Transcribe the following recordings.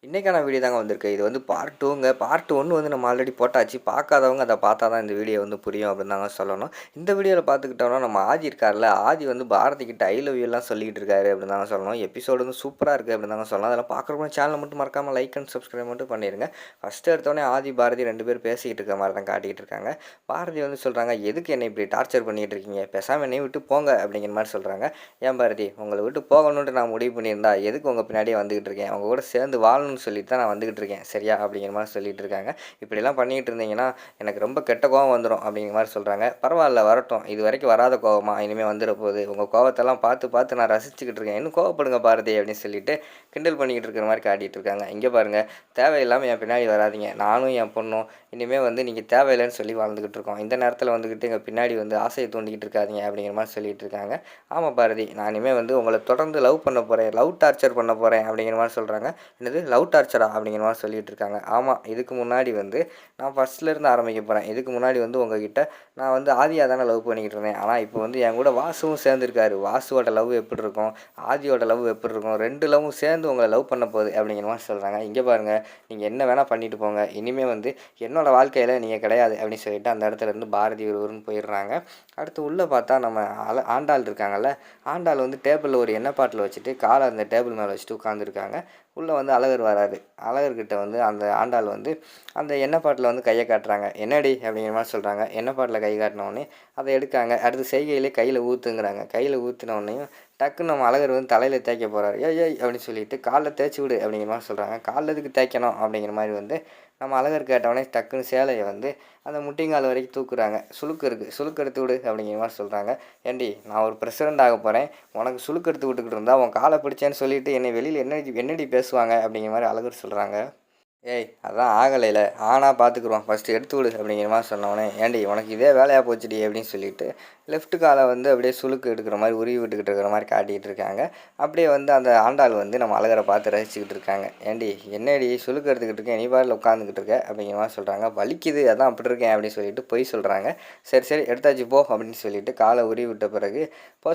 இன்னைக்கான வீடியோ தாங்க வந்திருக்கு. இது வந்து பார்ட் 2ங்க. பார்ட் 1 வந்து நம்ம ஆல்ரெடி போட்டாச்சு. பார்க்காதவங்க அத பார்த்தா தான் இந்த வீடியோ வந்து புரியும் அப்படின்னு தாங்க சொல்லணும். இந்த வீடியோல பார்த்துக்கிட்டோம்னா, நம்ம ஆதி இருக்கார்ல, ஆதி வந்து பாரதி கிட்ட ஐ லவ் யூலாம் சொல்லிக்கிட்டு இருக்காரு அப்படின்னு தாங்க சொல்லணும். எபிசோடு வந்து சூப்பரா இருக்கு அப்படின்னு தாங்க சொல்லலாம். அதெல்லாம் பார்க்குறவங்க சேனலை மட்டும் மறக்காம லைக் அண்ட் சப்ஸ்கிரைப் மட்டும் பண்ணிருங்க. ஃபர்ஸ்ட் எடுத்தோனே ஆதி, பாரதி 2 பேரும் பேசிக்கிட்டு இருக்க மாரி தான் காட்டிக்கிட்டு இருக்காங்க. பாரதி வந்து சொல்றாங்க, "எதுக்கு என்னை இப்படி டார்ச்சர் பண்ணிட்டு இருக்கீங்க? பேசாம என்னைய விட்டு போங்க" அப்படிங்கிற மாரி சொல்றாங்க. "ஏன் பாரதி, உங்கள விட்டு போகணுன்ட்டு நான் முடிவு பண்ணியிருந்தா, எதுக்கு உங்க பின்னாடியே வந்துகிட்டு இருக்கேன்? உங்க கூட சேர்ந்து வாழணும்னு சொல்லிட்டு தான் நான் வந்துகிட்டு இருக்கேன். சரியா?" அப்படிங்கிற மாரி சொல்லிட்டு இருக்காங்க. "இப்படிலாம் பண்ணிட்டு இருந்தீங்கன்னா, எனக்கு ரொம்ப கெட்ட கோவம் வந்துரும்" அப்படிங்கிற மாரி சொல்றாங்க. "பரவால்ல வரட்டும். இதுவரைக்கும் வராத கோவமா இனிமே வந்துற போகுது. உங்க கோவத்தெல்லாம் பார்த்து பார்த்து நான் ரசிச்சுக்கிட்டு இருக்கேன். இன்னும் கோவப்படுங்க பாரதி" அப்படின்னு சொல்லிட்டு கிண்டல் பண்ணிக்கிட்டு இருக்கிற மாரி காட்டிட்டு இருக்காங்க. "இங்க பாருங்க, தேவையில்லாம என் பின்னாடி வராதீங்க. நானும் என் பொண்ணும் இனிமே வந்து நீங்க தேவையில்லைன்னு சொல்லி வாழ்ந்துகிட்டு இருக்கோம். இந்த நேரத்துல வந்துகிட்டு எங்க பின்னாடி வந்து ஆசைய தூண்டிக்கிட்டு இருக்காதீங்க" அப்படிங்கிற மாரி சொல்லிட்டு இருக்காங்க. "ஆமா பாரதி, நான் இனிமே வந்து உங்கள தொடர்ந்து லவ் பண்ண போறேன். லவ் டார்ச்சர் பண்ண போறேன்" அப்படிங்கிற மாரி சொல்றாங்க. "என்னது லவ் டார்ச்சரா?" அப்படிங்கிற மாரி சொல்லிட்டு இருக்காங்க. "ஆமா, இதுக்கு முன்னாடி வந்து நான் ஃபர்ஸ்ட்லேருந்து ஆரம்பிக்க போறேன். இதுக்கு முன்னாடி வந்து உங்ககிட்ட நான் வந்து ஆதியா தானே லவ் பண்ணிக்கிட்டு இருந்தேன். ஆனா இப்போ வந்து என் கூட வாசுவும் சேர்ந்துருக்காரு. வாசுவோட லவ் எப்படி இருக்கும்? ஆதியோட லவ் எப்படி இருக்கும்? 2 லவ்வும் சேர்ந்து உங்கள லவ் பண்ண போகுது" அப்படிங்கிற மாரி சொல்றாங்க. "இங்க பாருங்க, நீங்க என்ன வேணா பண்ணிட்டு போங்க. இனிமே வந்து என்னோட வாழ்க்கையில நீங்க கிடையாது" அப்படின்னு சொல்லிட்டு அந்த இடத்துல இருந்து பாரதி ஒருவருன்னு போயிடுறாங்க. அடுத்து உள்ள பார்த்தா நம்ம ஆண்டாள் இருக்காங்கல்ல, ஆண்டாள் வந்து டேபிள்ல ஒரு எண்ணெய் பாட்டில வச்சுட்டு காலை அந்த டேபிள் மேல வச்சுட்டு உட்காந்துருக்காங்க. உள்ள வந்து அழகர் வராரு. அழகர்கிட்ட வந்து அந்த ஆண்டாள் வந்து அந்த எண்ணெய் பாட்டில வந்து கைய காட்டுறாங்க. "என்னடி?" அப்படிங்கிற மாரி சொல்றாங்க. எண்ணெய் பாட்டில கை காட்டின உடனே அத எடுக்காங்க. அடுத்து செய்கையிலே கையில ஊத்துங்கிறாங்க. கையில ஊத்துன உடனேயும் டக்குன்னு நம்ம அழகர் வந்து தலையில தேய்க்க போறாரு. "ஏய் ஏய்" அப்படின்னு சொல்லிட்டு, "கால்ல தேய்ச்சு விடு" அப்படிங்கிற மாரி சொல்றாங்க. "கால்ல எதுக்கு தேய்க்கணும்?" அப்படிங்கிற மாரி வந்து நம்ம அழகர் கேட்டவுடனே டக்குன்னு சேலைய வந்து அந்த முட்டிங்கால் வரைக்கும் தூக்குறாங்க. "சுளுக்கு இருக்கு. சுளுக்கு எடுத்து விடு" அப்படிங்கிற மாரி சொல்றாங்க. "ஏண்டி, நான் ஒரு பிரசிடெண்ட் ஆகப் போறேன். உனக்கு சுளுக்கு எடுத்து விட்டுக்கிட்டு இருந்தா, உன் கால பிடிச்சேன்னு சொல்லிட்டு என்னை வெளியில என்னடி பேசுவாங்க?" அப்படிங்கிற மாரி அழகர் சொல்றாங்க. "ஏய், அதான் ஆகலைல, ஆனா பார்த்துக்குருவோம். ஃபர்ஸ்ட்டு எடுத்து விடு" அப்படிங்கிற மாரி சொன்னோனே, "ஏன்டி உனக்கு இதே வேலையா போச்சுடி" அப்படின்னு சொல்லிட்டு லெஃப்ட் கால வந்து அப்படியே சுளுக்கு எடுக்கிற மாரி உருவி விட்டுக்கிட்டு இருக்கிற மாரி காட்டிக்கிட்டு இருக்காங்க. அப்படியே வந்து அந்த ஆண்டாள் வந்து நம்ம அழகர பார்த்து ரசிச்சுக்கிட்டு இருக்காங்க. "ஏன்டி என்னடி சுளுக்கு எடுத்துக்கிட்டு இருக்கேன், நீ பாட்டுல உட்காந்துக்கிட்டு இருக்க" அப்படிங்கிற மாரி சொல்றாங்க. "வலிக்குது, அதான் அப்படி இருக்கேன்" அப்படின்னு சொல்லிட்டு பொய் சொல்றாங்க. "சரி சரி எடுத்தாச்சு போ" அப்படின்னு சொல்லிட்டு கால உருவி விட்ட பிறகு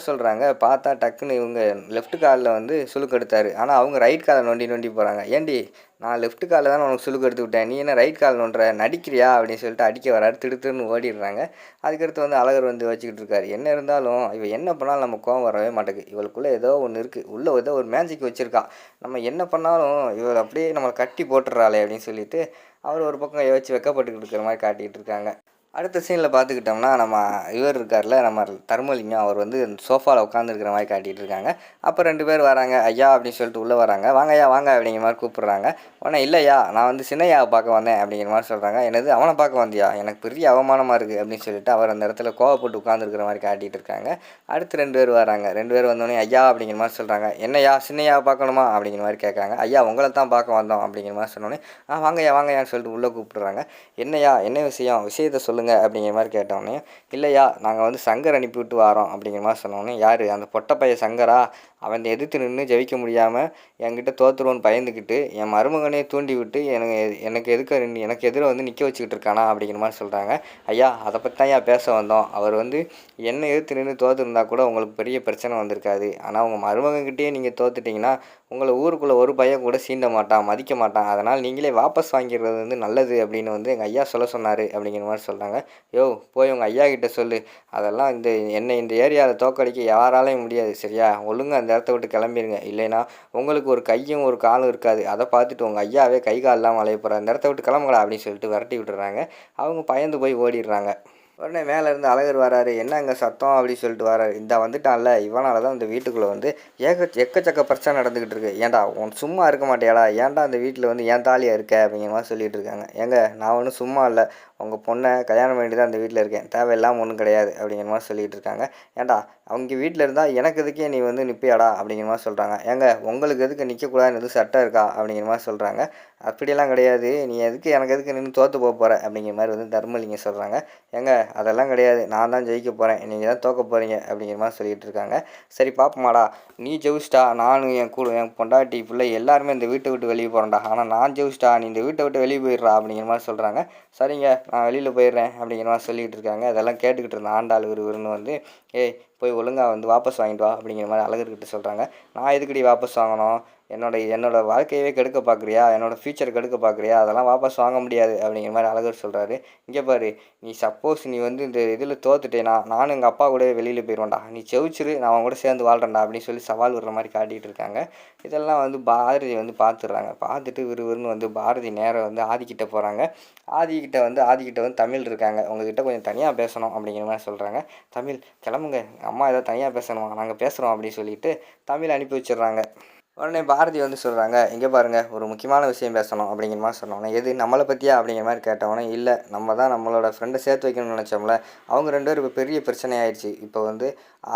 சொல்றாங்க. பார்த்தா டக்குன்னு இவங்க லெஃப்ட் கால்ல வந்து சுளுக்கு எடுத்தாரு. ஆனா அவங்க ரைட் கால நொண்டி நொண்டி போறாங்க. "ஏன்டி, நான் லெஃப்ட் கால்ல தானே உனக்கு சுளுக்கு எடுத்து விட்டேன். நீ என்ன ரைட் கால் நோண்டுற? நடிக்கிறியா?" அப்படின்னு சொல்லிட்டு அடிக்க வராரு. திடுதிடுன்னு ஓடிடுறாங்க. அதுக்கடுத்து வந்து அழகர் வந்து யோசிச்சுக்கிட்டு இருக்காரு. என்ன இருந்தாலும் இவ என்ன பண்ணாலும் நமக்கு கோவம் வரவே மாட்டேங்குது. இவளுக்குள்ள ஏதோ ஒண்ணு இருக்கு. உள்ள ஏதோ ஒரு மேஜிக் வச்சிருக்கா. நம்ம என்ன பண்ணாலும் இவ அப்படியே நம்மள கட்டி போட்டுறாளே அப்படின்னு சொல்லிட்டு அவர் ஒரு பக்கம் யோசிச்சு வெட்கப்பட்டுக்கிட்டு இருக்கிற மாரி காட்டிட்டு இருக்காங்க. அடுத்த சீன்ல பார்த்துக்கிட்டோம்னா, நம்ம இவர் இருக்கார்ல, நம்ம தர்மலிங்கம் அவர் வந்து சோஃபால உட்காந்துருக்கிற மாரி காட்டிட்டு இருக்காங்க. அப்போ 2 பேர் வராங்க. "ஐயா" அப்படின்னு சொல்லிட்டு உள்ள வராங்க. "வாங்கய்யா வாங்க" அப்படிங்கிற மாரி கூப்பிடுறாங்க. உடனே, "இல்லையா, நான் வந்து சின்னையாவ பார்க்க வந்தேன்" அப்படிங்கிற மாரி சொல்றாங்க. "என்னது, அவன பார்க்க வந்தியா? எனக்கு பெரிய அவமானமா இருக்கு" அப்படின்னு சொல்லிட்டு அவர் அந்த இடத்துல கோவப்பட்டு உட்காந்துருக்கிற மாரி காட்டிட்டு இருக்காங்க. அடுத்து 2 பேர் வராங்க. 2 பேர் வந்தோடனே, "ஐயா" அப்படிங்கிற மாரி சொல்றாங்க. "என்னய்யா, சின்னையாவ பார்க்கணுமா?" அப்படிங்கிற மாரி கேட்காங்க. "ஐயா, உங்கள தான் பார்க்க வந்தோம்" அப்படிங்கிற மாரி சொன்னோனே, வாங்கய்யா வாங்கய்யான்னு சொல்லிட்டு உள்ள கூப்பிடுறாங்க. "என்னய்யா, என்ன விஷயம்? விஷயத்த சொல்லுங்க" அப்படிங்கிற மாரி கேட்டோடனே, "இல்லையா, நாங்கள் வந்து சங்கர் அனுப்பிவிட்டு வாரோம்" அப்படிங்கிற மாதிரி சொன்னோடனே, "யார் அந்த பொட்டை பையன் சங்கரா? அவன் எதிர்த்து நின்று ஜெயிக்க முடியாமல் என்கிட்ட தோத்துருவோன்னு பயந்துக்கிட்டு என் மருமகனே தூண்டி விட்டு எனக்கு எனக்கு எதுக்க எனக்கு எதிராக வந்து நிற்க வச்சுக்கிட்டு இருக்கானா?" அப்படிங்கிற மாதிரி சொல்கிறாங்க. "ஐயா, அதை பற்றி தான் ஐயா பேச வந்தோம். அவர் வந்து என்னை எதிர்த்து நின்று தோற்றுருந்தா கூட உங்களுக்கு பெரிய பிரச்சனை வந்திருக்காது. ஆனால் உங்கள் மருமகன்கிட்டயே நீங்கள் தோத்துட்டிங்கன்னா உங்களை ஊருக்குள்ளே ஒரு பையன் கூட சீண்ட மாட்டான், மதிக்க மாட்டான். அதனால் நீங்களே வாபஸ் வாங்கிடுறது வந்து நல்லது" அப்படின்னு வந்து எங்கள் ஐயா சொல்ல சொன்னார் அப்படிங்கிற மாதிரி சொல்கிறாங்க. "யோவ், போய் உங்கள் ஐயா கிட்ட சொல்லு. அதெல்லாம் என்னை இந்த ஏரியாவில் தோற்கடிக்க யாராலையும் முடியாது. சரியா? ஒழுங்கா அந்த இடத்த விட்டு கிளம்பிடுங்க. இல்லைன்னா உங்களுக்கு ஒரு கையும் ஒரு காலும் இருக்காது. அதை பார்த்துட்டு உங்கள் ஐயாவே கை கால் இல்லாமல் அலைய போகிறார். இந்த இடத்த விட்டு கிளம்புங்கடா" அப்படின்னு சொல்லிட்டு விரட்டி விட்டுறாங்க. அவங்க பயந்து போய் ஓடிடுறாங்க. உடனே மேலேருந்து அழகர் வராரு. "என்ன அங்கே சத்தம்?" அப்படின்னு சொல்லிட்டு வராரு. "இந்த வந்துட்டான்ல, இவனால தான் இந்த வீட்டுக்குள்ளே வந்து எக்கச்சக்க பிரச்சனை நடந்துக்கிட்டு இருக்கு. ஏன்டா உன் சும்மா இருக்க மாட்டியாடா? ஏன்டா இந்த வீட்டில் வந்து ஏன் தாலியாக இருக்க?" அப்படிங்கிற மாதிரி சொல்லிட்டு இருக்காங்க. "ஏங்க, நான் ஒன்றும் சும்மா இல்லை. உங்கள் பொண்ணை கல்யாணம் பண்ணிட்டு தான் இந்த வீட்டில் இருக்கேன். தேவையில்லாமல் ஒன்றும் கிடையாது" அப்படிங்கிற மாதிரி சொல்லிட்டு இருக்காங்க. "ஏன்டா, அவங்க வீட்டில் இருந்தால் எனக்கு எதுக்கே நீ வந்து நிற்பியாடா?" அப்படிங்கிற மாதிரி சொல்கிறாங்க. "ஏங்க, உங்களுக்கு எதுக்கு நிற்கக்கூடாதுன்னு எதுவும் சட்டம் இருக்கா?" அப்படிங்கிற மாதிரி சொல்கிறாங்க. "அப்படியெல்லாம் கிடையாது. நீ எனக்கு எதுக்கு நின்று தோற்று போகிற?" அப்படிங்கிற மாதிரி வந்து தர்மலிங்கம் சொல்கிறாங்க. "ஏங்க, அதெல்லாம் கிடையாது. நான் தான் ஜெயிக்க போகிறேன். நீங்கள் தான் தோற்க போகிறீங்க" அப்படிங்கிற மாதிரி சொல்லிகிட்டு இருக்காங்க. "சரி பார்ப்போமாடா, நீ ஜெயிச்சிட்டா நானும் என் பொண்டாட்டி பிள்ளை எல்லாருமே இந்த வீட்டை விட்டு வெளியே போகிறேன்டா. ஆனால் நான் ஜெயிச்சிட்டா நீ இந்த வீட்டை விட்டு வெளியே போயிடுறா" அப்படிங்கிற மாதிரி சொல்கிறாங்க. "சரிங்க, நான் வெளியில் போயிடுறேன்" அப்படிங்கிற மாதிரி சொல்லிகிட்டு இருக்காங்க. அதெல்லாம் கேட்டுக்கிட்டு இருந்த ஆண்டாள் விறுவிறுன்னு வந்து, "ஏய், போய் ஒழுங்காக வந்து வாபஸ் வாங்கிட்டு வா" அப்படிங்கிற மாதிரி அழகர்கிட்ட சொல்கிறாங்க. "நான் எதுக்குடி வாபஸ் வாங்கணும்? என்னோட வாழ்க்கையவே கெடுக்க பார்க்குறியா, என்னோடய ஃப்யூச்சர் கெடுக்க பார்க்குறியா, அதெல்லாம் வாபஸ் வாங்க முடியாது அப்படிங்கிற மாதிரி அழகர் சொல்கிறாரு. இங்கே பாரு, நீ சப்போஸ் நீ வந்து இந்த இதில் தோத்துட்டேனா நானும் எங்கள் அப்பா கூடவே வெளியில் போயிடுவேன்டா, நீ ஜெயிச்சிரு நான் அவன் கூட சேர்ந்து வாழ்கிறேன்டா அப்படின்னு சொல்லி சவால் விடுற மாதிரி காட்டிகிட்டு இருக்காங்க. இதெல்லாம் வந்து பாரதி வந்து பார்த்துடுறாங்க. பார்த்துட்டு விறுவிறுன்னு வந்து பாரதி நேரம் வந்து ஆதிக்கிட்ட போகிறாங்க. ஆதிக்கிட்ட வந்து தமிழ் இருக்காங்க, உங்ககிட்ட கொஞ்சம் தனியாக பேசணும் அப்படிங்கிற மாதிரி சொல்கிறாங்க. தமிழ் கிளம்புங்க, அம்மா ஏதோ தனியாக பேசணுமா, நாங்கள் பேசுகிறோம் அப்படின்னு சொல்லிட்டு தமிழ் அனுப்பி வச்சிடுறாங்க. உடனே பாரதி வந்து சொல்கிறாங்க, இங்கே பாருங்கள் ஒரு முக்கியமான விஷயம் பேசணும் அப்படிங்கிற மாதிரி சொன்னோன்னே, எது நம்மளை பற்றியா அப்படிங்கிற மாதிரி கேட்டவொடனே, இல்லை நம்ம தான் நம்மளோட ஃப்ரெண்டை சேர்த்து வைக்கணும்னு நினச்சோம்ல, அவங்க 2 பேரும் இப்போ பெரிய பிரச்சனை ஆயிடுச்சு. இப்போ வந்து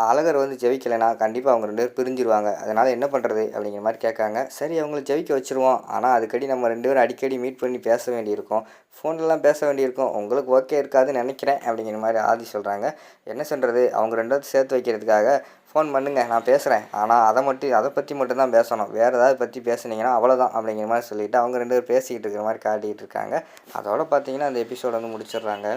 அழகர் வந்து ஜெயிக்கலைன்னா கண்டிப்பாக அவங்க 2 பேரும் பிரிஞ்சிருவாங்க, அதனால் என்ன பண்ணுறது அப்படிங்கிற மாதிரி கேட்காங்க. சரி அவங்கள ஜெயிக்க வச்சுருவோம், ஆனால் அதுக்கடி நம்ம 2 பேரும் அடிக்கடி மீட் பண்ணி பேச வேண்டியிருக்கும், ஃபோன்லலாம் பேச வேண்டியிருக்கும், உங்களுக்கு ஓகே இருக்காதுன்னு நினைக்கிறேன் அப்படிங்கிற மாதிரி ஆதி சொல்கிறாங்க. என்ன சொல்கிறது, அவங்க 2 பேரும் சேர்த்து வைக்கிறதுக்காக ஃபோன் பண்ணுங்க நான் பேசுகிறேன், ஆனால் அதை பற்றி மட்டும்தான் பேசணும், வேறு ஏதாவது பற்றி பேசுனீங்கன்னா அவ்வளோதான் அப்படிங்கிற மாதிரி சொல்லிவிட்டு அவங்க 2 பேரும் பேசிக்கிட்டு இருக்கிற மாதிரி காட்டிகிட்டு இருக்காங்க. அதோட பார்த்தீங்கன்னா அந்த எபிசோட் வந்து முடிச்சிடுறாங்க.